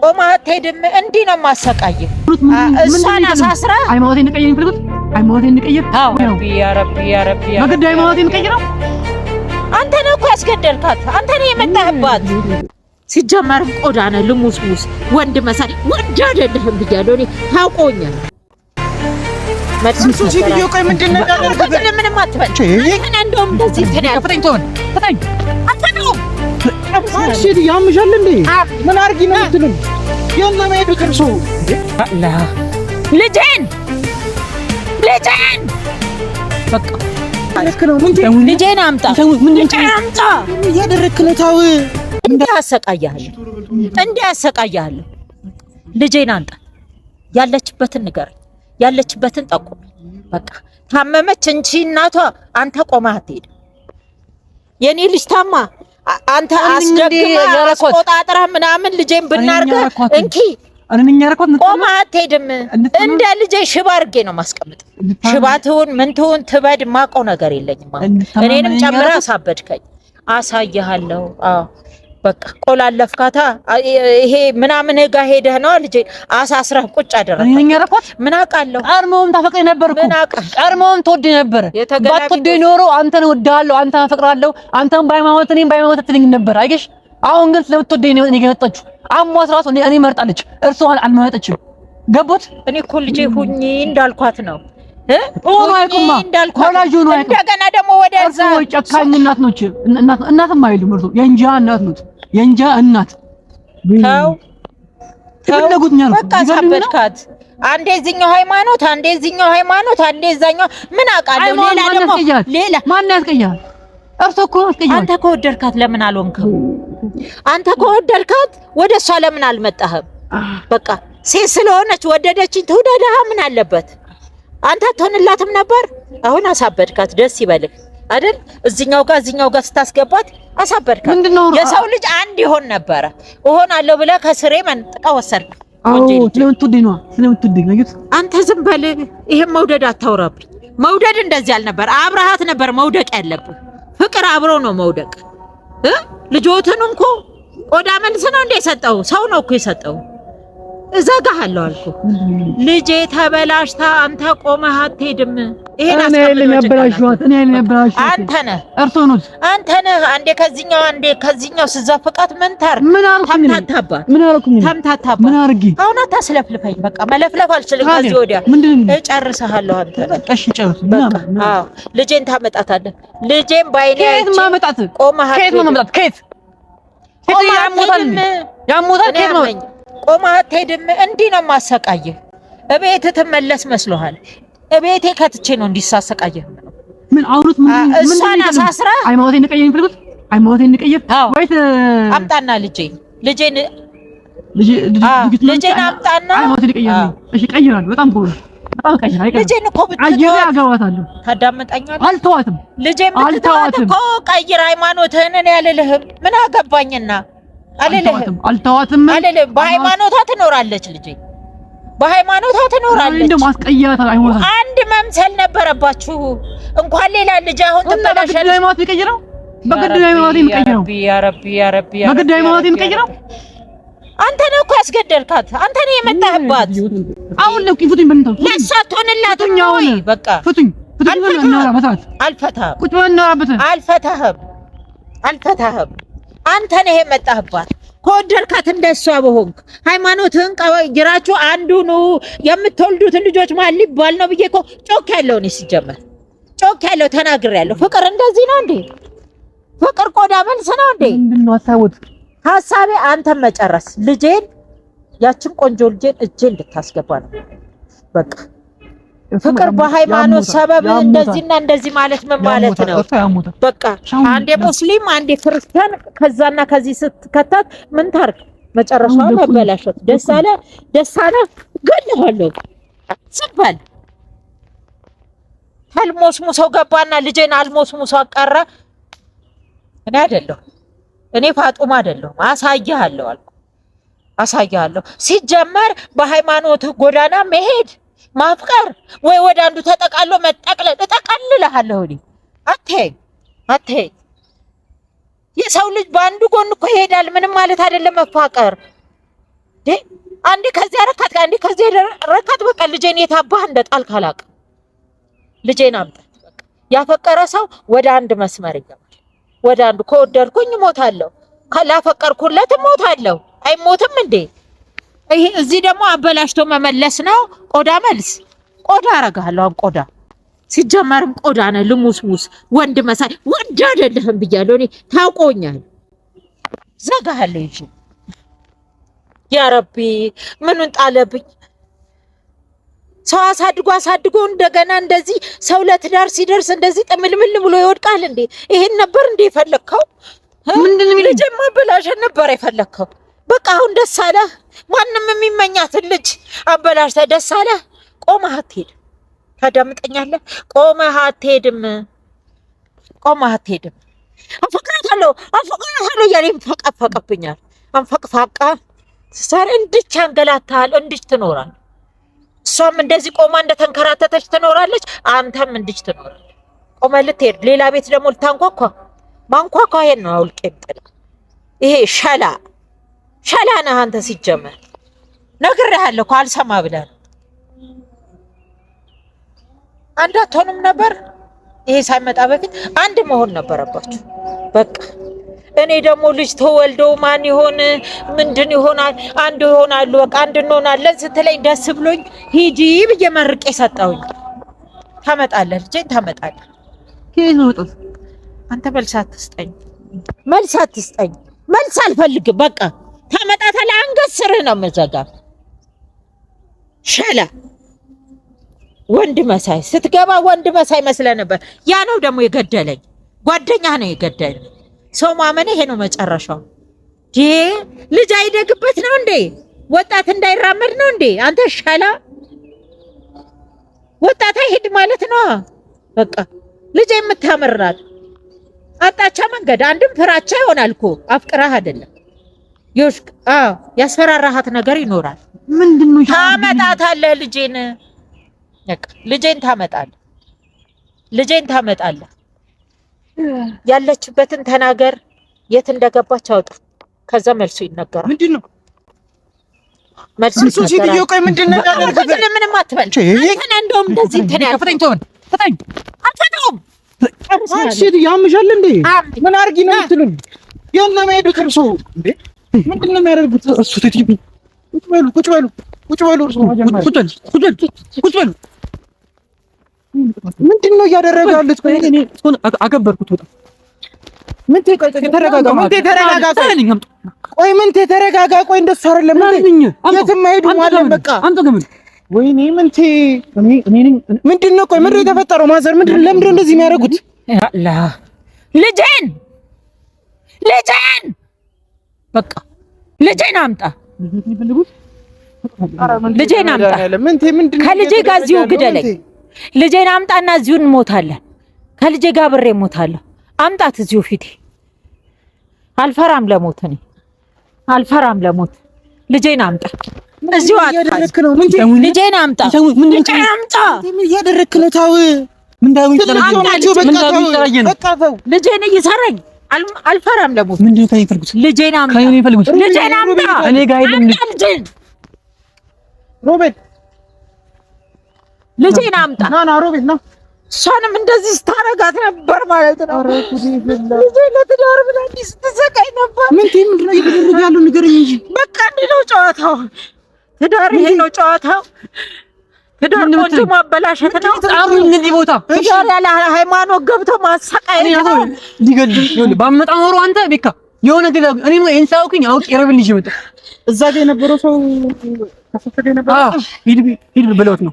ቆማ አትሄድም። እንዲህ ነው ማሰቃየው። እሷን አሳስራ ሃይማኖቴን እንቀይር ይፈልጉት ሃይማኖቴን እንቀይር። አዎ ያ ረቢ በግድ ሃይማኖቴን እንቀይረው። አንተ ነህ እኮ ያስገደልካት። አንተ ነህ የመጣህባት። ሲጀመርም ቆዳ ነህ ልሙስሙስ ወንድ መሳይ ወንድ አይደለህም ብያለሁ እኔ ታውቆኛል። መልሱ ሲዲዮ ቆይ ምንድነው ያደረገው? ምንም አትበል። እኔ እንደውም እንደዚህ ፈጠኝ ተወን ፈጠኝ አትበል። አንቺ ያምሻል እንዴ? ምን አርጊ ነው የምትሉኝ? የሆነ መሄዱ ትርሱ አላህ ልጄን በቃ ልክ ነው። ልጄን አምጣ አምጣ። እያደረክ ነው። ታው እንዲያሰቃያለሁ። ልጄን አንጣ። ያለችበትን ንገረኝ፣ ያለችበትን ጠቁም። በቃ ታመመች እንጂ እናቷ አንተ ቆመህ አትሄድም። የኔ ልጅ ታማ አንተ አስደግመህ አስቆጣጥረህ ምናምን ልጄን ብናርገህ እንኪ ቆመህ አትሄድም። እንደ ልጄ ሽባ አድርጌ ነው ማስቀምጥ። ሽባ ትሁን ምን ትሁን ትበድ ማውቀው ነገር የለኝም። እኔንም ጨምረህ አሳበድከኝ። አሳይሃለሁ። አዎ በቃ ቆላለፍካታ። ይሄ ምናምን ጋር ሄደህ ነው ልጄ አሳስረህ ቁጭ አደረግህ። ምን አውቃለሁ? ቀድሞውም ታፈቅረኝ ነበር እኮ ቀድሞውም ትወደኝ ነበር። ባትወደኝ ኖሮ አንተን እወድሃለሁ፣ አንተን አፈቅራለሁ፣ አንተን በሃይማኖት እኔም በሃይማኖት ትልኝ ነበር። አይገሽ አሁን ግን ስለምትወደኝ ነው እኔ የመጣችው። አሟት ራሱ እኔ መርጣለች፣ እርሷ አልመረጠችም። ገቦት እኔ እኮ ልጄ ሁኚ እንዳልኳት ነው ኦኖ አይቁማ ወላጁ ነው። እንደገና ደግሞ ወደዛ ጨካኝ እናት ነች። እናትም አይሉም እርሱ የእንጃ እናት ነች። የእንጃ እናት ተው ተፈለጉትኛ ነው። በቃ ሳበድካት። አንዴ እዚህኛው ሃይማኖት፣ አንዴ እዚህኛው ሃይማኖት፣ አንዴ እዛኛው ምን አውቃለሁ። ሌላ ደግሞ ሌላ ማን ያስቀያል? እርሱ እኮ ያስቀያል። አንተ ከወደድካት ለምን አልሆንክም? አንተ ከወደድካት ወደሷ ለምን አልመጣህም? በቃ ሴት ስለሆነች ወደደችኝ ትውደድሃ ምን አለበት? አንተ አትሆንላትም ነበር። አሁን አሳበድካት። ደስ ይበልህ አይደል? እዚህኛው ጋር ስታስገባት አሳበድካት። የሰው ልጅ አንድ ይሆን ነበረ። እሆናለሁ ብለህ ከስሬ መንጥቀህ ወሰድክ። ስለምትወደኝ ነው ስለምትወደኝ ነው። አንተ ዝም በል። ይሄን መውደድ አታውራብኝ። መውደድ እንደዚህ አልነበር። አብረሃት ነበር መውደቅ ያለብህ። ፍቅር አብሮ ነው መውደቅ። ልጆትን እንኳ ቆዳ መልስ ነው እንደ የሰጠው ሰው ነው እኮ የሰጠው። እዘጋሃለሁ አልኩ። ልጄ ተበላሽታ አንተ ቆመህ አትሄድም። ይሄን አስቀምጥ። እኔ ያበላሽዋት አንተ ነህ። እርሱ ነው አንተ ነህ። አንዴ ከዚህኛው ስዘፍቃት ምን ተምታታባት። ምን አርጊ? አሁን አታስለፍልፈኝ። በቃ መለፍለፍ አልችልም። ከዚህ ወዲያ እጨርስሃለሁ። አንተ እሺ ጨርስ። አዎ ልጄን ታመጣታለህ። ልጄን ባይኔ ከየት ማመጣት? ቆመህ ከየት ማመጣት? ከየት ያሞታል? ከየት ነው? ቆመህ አትሄድም። እንዲህ ነው ማሰቃየህ። እቤት ትመለስ መስሎሃል? እቤቴ ከትቼ ነው እንዲሳሰቃየህ። ምን አውሩት? ምን እሷን አሳስራ ሃይማኖቴን እንቀይር ይፈልጉት ሃይማኖቴን እንቀይር ወይስ አምጣና ልጄን አምጣና ሃይማኖቴን እንቀይር። እሺ ቀይራለሁ። በጣም ጎበዝ በጣም ቀይራ። ልጄን እኮ አገባታለሁ። ታዳምጠኛለህ? አልተዋትም። ልጄን ብትተዋት እኮ ቀይር ሃይማኖትህን። እኔ አልልህም። ምን አገባኝና አልተዋትም። በሃይማኖቷ ትኖራለች። ልጄ በሃይማኖቷ ትኖራለች። እንደው ማስቀያታ አይሆንም። አንድ መምሰል ነበረባችሁ። እንኳን ሌላ ልጅ አሁን ተበላሸ። በግድ ሃይማኖት የሚቀይረው በግድ ሃይማኖት የሚቀይረው ያ ረቢ በግድ ሃይማኖት የሚቀይረው አንተ ነህ እኮ ያስገደልካት። አንተ ነህ የመጣህባት። አሁን ነው ቂፉትኝ በእንተው ለሷ ትሆንላትም ወይ? በቃ ፍቱኝ አልፈታህም። ቁጭ በል እናወራበት። አልፈታህም። አንተ ነህ የመጣህባት። ከወደድካት እንደሷ በሆንክ ሃይማኖትህን ቀይራችሁ አንዱኑ የምትወልዱትን ልጆች ማን ሊባል ነው ብዬ እኮ ጮክ ያለው እኔ ሲጀመር ጮክ ያለው ተናግሬያለሁ። ፍቅር እንደዚህ ነው እንዴ? ፍቅር ቆዳ መልስ ነው እንዴ? ምንድነው ሀሳቡት? ሐሳቤ አንተን መጨረስ፣ ልጄን ያችን ቆንጆ ልጄን እጄ እንድታስገባ ነው በቃ። ፍቅር በሃይማኖት ሰበብ እንደዚህና እንደዚህ ማለት ምን ማለት ነው? በቃ አንዴ ሙስሊም አንዴ ክርስቲያን ከዛና ከዚህ ስትከታት ምን ታርክ? መጨረሻው መበላሸት። ደስ አለ ገለዋለሁ። ጽባል አልሞስሙሰው ገባና ልጄን አልሞስሙሰው አቀረ። እኔ አይደለሁ እኔ ፋጡማ አይደለሁ። አሳያለሁ አልኩ። ሲጀመር በሃይማኖት ጎዳና መሄድ ማፍቀር ወይ ወደ አንዱ ተጠቃሎ መጠቅለል እጠቀልልሃለሁ። እኔ አትሄይ የሰው ልጅ በአንዱ ጎን እኮ ይሄዳል። ምንም ማለት አይደለም መፋቀር። አንዴ ከዚህ ረካት አንዴ ከዚህ ረካት በቃ ልጄን የታባህ እንደጣልክ አላውቅም። ልጄን አምጣት በቃ። ያፈቀረ ሰው ወደ አንድ መስመር ይገባል። ወደ አንዱ ከወደድኩኝ እሞታለሁ፣ ካላፈቀርኩለት እሞታለሁ። አይሞትም እንዴ? ይሄ እዚህ ደግሞ አበላሽቶ መመለስ ነው። ቆዳ መልስ ቆዳ አረጋለሁ። ቆዳ ሲጀመርም ቆዳ ነው። ልሙስሙስ ወንድ መሳይ ወንድ አይደለህም ብያለሁ እኔ። ታውቆኛል። ዘጋሃለሁ እንጂ ያ ረቢ ምኑን ጣለብኝ። ሰው አሳድጎ እንደገና እንደዚህ ሰው ለትዳር ሲደርስ እንደዚህ ጥምልምል ብሎ ይወድቃል እንዴ? ይሄን ነበር እንዴ የፈለግከው? ምንድነው ልጅ ማበላሸት ነበር የፈለግከው? በቃ አሁን ደስ አለህ? ማንም የሚመኛትን ልጅ አበላሽተህ ደስ አለህ? ቆመህ አትሄድም። ታዳምጠኛለህ? ቆመህ አትሄድም። ቆመህ አትሄድም። አፈቅራታለሁ እያለኝ ፈቀፈቀብኛል። አንፈቅፋቃ ሰር እንድች አንገላታል። እንድች ትኖራል። እሷም እንደዚህ ቆማ እንደተንከራተተች ትኖራለች። አንተም እንድች ትኖራለህ። ቆመህ ልትሄድ ሌላ ቤት ደግሞ ልታንኳኳ ማንኳኳ ይሄን ነው አውልቄ ጥላ። ይሄ ሸላ ነህ አንተ። ሲጀመር ነግሬሃለሁ እኮ አልሰማ ብለህ አንድ አትሆንም ነበር። ይሄ ሳይመጣ በፊት አንድ መሆን ነበረባችሁ በቃ። እኔ ደግሞ ልጅ ተወልዶ ማን ይሆን ምንድን ይሆናል አንድ ይሆናሉ በቃ አንድ እንሆናለን ስትለኝ ደስ ብሎኝ ሂጂ ብዬ መርቄ ሰጠሁኝ። ታመጣለህ ልጄን ታመጣለህ። አንተ መልስ አትስጠኝ። መልስ አልፈልግም በቃ። ታመጣታለህ። አንገት ስርህ ነው የምዘጋ። ሸላ ወንድ መሳይ ስትገባ ወንድ መሳይ መስለህ ነበር። ያ ነው ደግሞ የገደለኝ። ጓደኛ ነው የገደለኝ። ሰው ማመን ይሄ ነው መጨረሻው። ልጅ አይደግበት ነው እንዴ? ወጣት እንዳይራመድ ነው እንዴ? አንተ ሸላ ወጣት አይሄድ ማለት ነው በቃ። ልጅ የምታመራት አጣቻ መንገድ አንድም ፍራቻ ይሆናል እኮ አፍቅራህ አይደለም። ያስፈራራሃት ነገር ይኖራል። ምንድነው? ታመጣታለህ ልጄን በቃ። ልጄን ታመጣለህ። ያለችበትን ተናገር። የት እንደገባች አውጣ። ከዛ መልሱ ይነገራል። ምንድነው መልሱ? ሲዲዮ ቆይ ምንድነው ያደረገው? ምንም አትበል። አንተ እንደውም እንደዚህ እንትን ያፈጠኝ አልፈጠውም። ሲዲ ያምሻል እንዴ? ምን አርጊ ነው የምትሉኝ? የሆነ ማይዱ ከርሶ እንዴ ምንድነው የሚያደርጉት? እሱ ትይኝ። ቁጭ በሉ እርሶ ቁጭ በሉ። ምንድነው እያደረገ ያሉት? ቆይ እኔ እሱን አከበርኩት። ወጣ ምን ተረጋጋ። ቆይ እንደሱ አይደለም። የትም አይሄዱም ማለት በቃ። አንተ ግን ወይኔ ምንድነው? ቆይ ምንድነው የተፈጠረው? ማዘር ለምንድነው እንደዚህ የሚያደርጉት? አላህ ልጄን በቃ ልጄን አምጣ። ከልጄ ጋር እዚሁ ግደለኝ። ልጄን አምጣና እዚሁ እንሞታለን። ከልጄ ጋር ብሬ እሞታለሁ። አምጣት እዚሁ ፊቴ። አልፈራም ለሞት። ልጄን አምጣ። እዚሁ አትካልክ ነው። ልጄን አምጣ። ምን እያደረክ ነው? ታው ልጄን እየሰራኝ አልፈራም ለሞት። ምንድነው ከይፈልጉት? ልጄን አምጣ። እኔ ጋር አይደለም። ሮቤል ልጄን አምጣ። ና ሮቤል ና። እሷንም እንደዚህ ስታረጋት ነበር ማለት ነው። ልጄ ለትዳር ብላ እንዲህ ስትሰቃይ ነበር። ምንድነው እየተደረገ ያለው? ንገረኝ እንጂ በቃ እንዲህ ነው ጨዋታው። ትዳር ይሄ ነው ጨዋታው። ትዳር ቆንጆ ማበላሸት ነው። አሁን እንግዲህ ቦታ ትዳር ያለ ሃይማኖት ገብቶ ማሰቃየት ነው። ሊገልሽ ይሁን ባመጣ ኖሮ አንተ ቤካ የሆነ ግን እኔም እንሳውኩኝ አውቅ ይረብልሽ ይመጣ። እዛ ጋር የነበረው ሰው ከፈፈደ ነበር። ሂድ ብለውት ነው።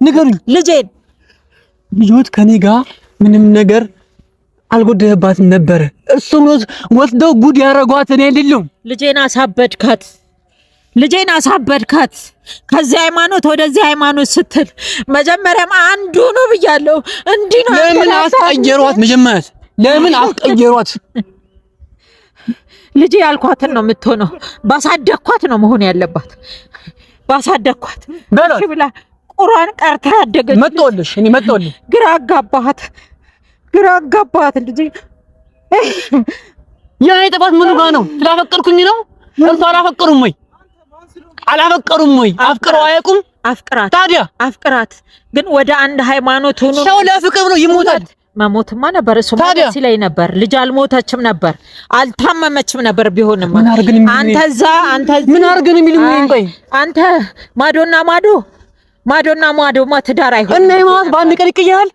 ንገሩኝ። ልጆት ከኔ ጋር ምንም ነገር አልጎደለባትም ነበረ። እሱም ወስደው ጉድ ያረጓት እኔ አይደለሁም። ልጄን አሳበድካት። ከዚህ ሃይማኖት ወደዚህ ሃይማኖት ስትል መጀመሪያም አንዱ ነው ብያለሁ። እንዲህ ነው። ለምን አስቀየሯት? መጀመሪያ ለምን አስቀየሯት? ልጄ ያልኳትን ነው የምትሆነው። ባሳደግኳት ነው መሆን ያለባት። ባሳደግኳት እሺ ብላ ቁርአን ቀርታ ያደገች መጥቶልሽ። ግራ አጋባሃት ልጄ። የኔ ጥፋት ምኑ ጋር ነው? ስላፈቀርኩኝ ነው? እርሱ አላፈቀሩም ወይ? አላፈቀሩም ወይ? አፍቅረው አያውቁም? አፍቅራት ታዲያ አፍቅራት ግን ወደ አንድ ሃይማኖት ሆኖ ሰው ለፍቅር ብሎ ይሞታል። መሞትማ ነበር እሱ ማለት ሲለኝ ነበር። ልጅ አልሞተችም ነበር አልታመመችም ነበር። ቢሆንም አንተ ምን አርገን የሚሉኝ? ቆይ አንተ ማዶና ማዶ ትዳር አይሆን እና ሃይማኖት በአንድ ቀን ይቀየራል።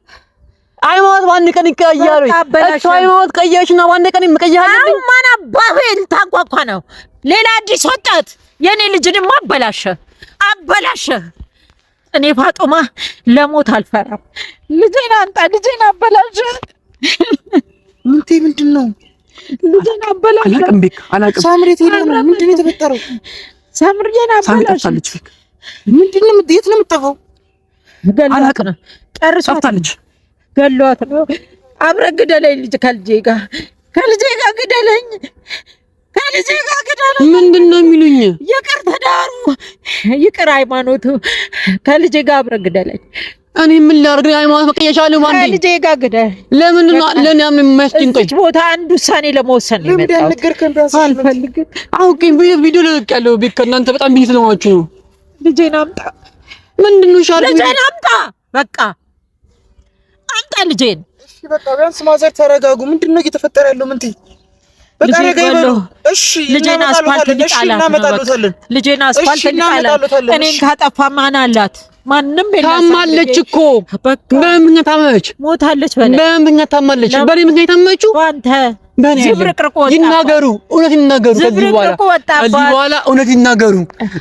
ሃይማኖት በአንድ ቀን ይቀየራል። እሱ ሃይማኖት ቀየርሽና በአንድ ቀን ይቀየራል። ማን አባህል ታንኳኳ ነው ሌላ አዲስ ወጣት የኔ ልጅንም አበላሸ። እኔ ፋጡማ ለሞት አልፈራም። ልጄን አንጣ፣ ልጄን አበላሸ። ምንድነው? ልጄን አበላሸ። አላቅም ሳምሬት ሄደ ነው። ምንድነው የተፈጠረው? ሳምሬን አበላሸ። ምንድነው? የት ነው የምትጠፋው? አላቅም። ጠርሷታለች። ገሏት ነው። አብረን ግደለኝ፣ ከልጄ ጋር ግደለኝ። ምንድነው የሚሉኝ? ይቅር ተዳሩ፣ ይቅር ሃይማኖቱ፣ ከልጄ ጋር አብረን ግደለኝ። እኔ ምን ላድርግ? ሃይማኖት መቀየሻለሁ ማለት ከልጄ ጋር ግደል። ለምን ነው ለኔ ምን የሚያስጨንቀኝ? ቦታ አንድ ውሳኔ ለመወሰን ነው የመጣሁት። አልፈልግም። አውቄ ቪዲዮ ልቀያለሁ። ቤት ከእናንተ በጣም ቢዚ ስለሆናችሁ ነው። ልጄን አምጣ። ምንድነው ሻል? ልጄን አምጣ። በቃ አምጣ ልጄን። እሺ በቃ ቢያንስ ማዘር ተረጋጉ። ምንድነው እየተፈጠረ ያለው? ምን ትይ? በቃ ረጋይበሉ። እሺ ልጄን አስፋልት ሊጣላት። ልጄን አስፋልት ሊጣላት። እኔን ካጠፋ ማን አላት? ማንም የለም። ታማለች እኮ በምን ታመች? ሞታለች። በምን ታማለች? በኔ ምን ታመችው? አንተ ዝብርቅርቅ ወጣ። ይናገሩ፣ እውነት ይናገሩ። ከዚህ በኋላ እውነት ይናገሩ።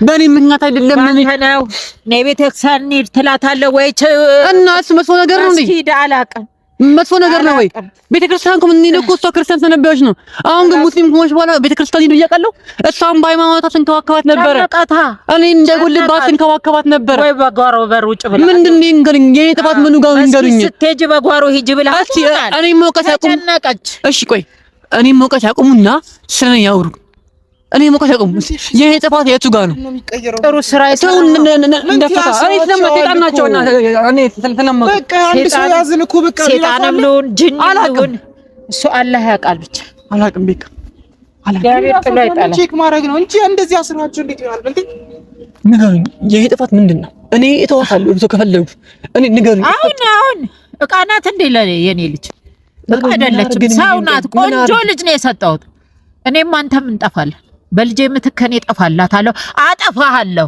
በኔ ምክንያት አይደለም። ምን ነው ነይ ቤተክርስቲያን እንሂድ ትላታለህ ወይ? እናስ መጥፎ ነገር ነው እንዴ? ሂድ አላውቅም። መጥፎ ነገር ነው ወይ? ቤተክርስቲያን ኮምን ነው እኮ እሷ ክርስቲያን ተነበየች ነው። አሁን ግን ሙስሊም ከሆነች በኋላ ቤተክርስቲያን ሂድ እያቀለው እሷም በሃይማኖቷ ተንከባከባት ነበር። እኔ እንደጎልባት ተንከባከባት ነበር። ወይ በጓሮ በር ውጭ ብላ ምንድነው እንግዲህ የኔ ጥፋት ምኑ ጋር እንገሩኝ? ስትሄጂ በጓሮ ሂጂ ብላ እኔ መውቀስ ያቁም። እሺ ቆይ እኔ መውቀስ ያቁሙና ስለኔ ያውሩ። እኔ መውቀስ ያቁም። የኔ ጥፋት የቱ ጋር ነው? ጥሩ ስራ ይተው እንደፈታ እኔ ስለማይጣና ናቸውና እኔ ስለማውቅ በቃ አንድ ሰው ያዝን እኮ በቃ ሴጣንም ልሁን ጅንም ልሁን እሱ አላህ ያውቃል። ብቻ አላውቅም። ቤካ አላውቅም። ቼክ ማድረግ ነው እንጂ እንደዚህ አስራችሁ እንዴት ይሆናል? እንዴ ንገሩኝ፣ የኔ ጥፋት ምንድነው? እኔ እተዋታለሁ እርሶ ከፈለጉ። እኔ ንገሩኝ። አሁን ዕቃ ናት እንዴ? የኔ ልጅ ዕቃ አይደለችም፣ ሰው ናት። ቆንጆ ልጅ ነው የሰጠሁት። እኔም አንተም እንጠፋለን። በልጄ ምትክ እኔ እጠፋላታለሁ፣ አጠፋሃለሁ።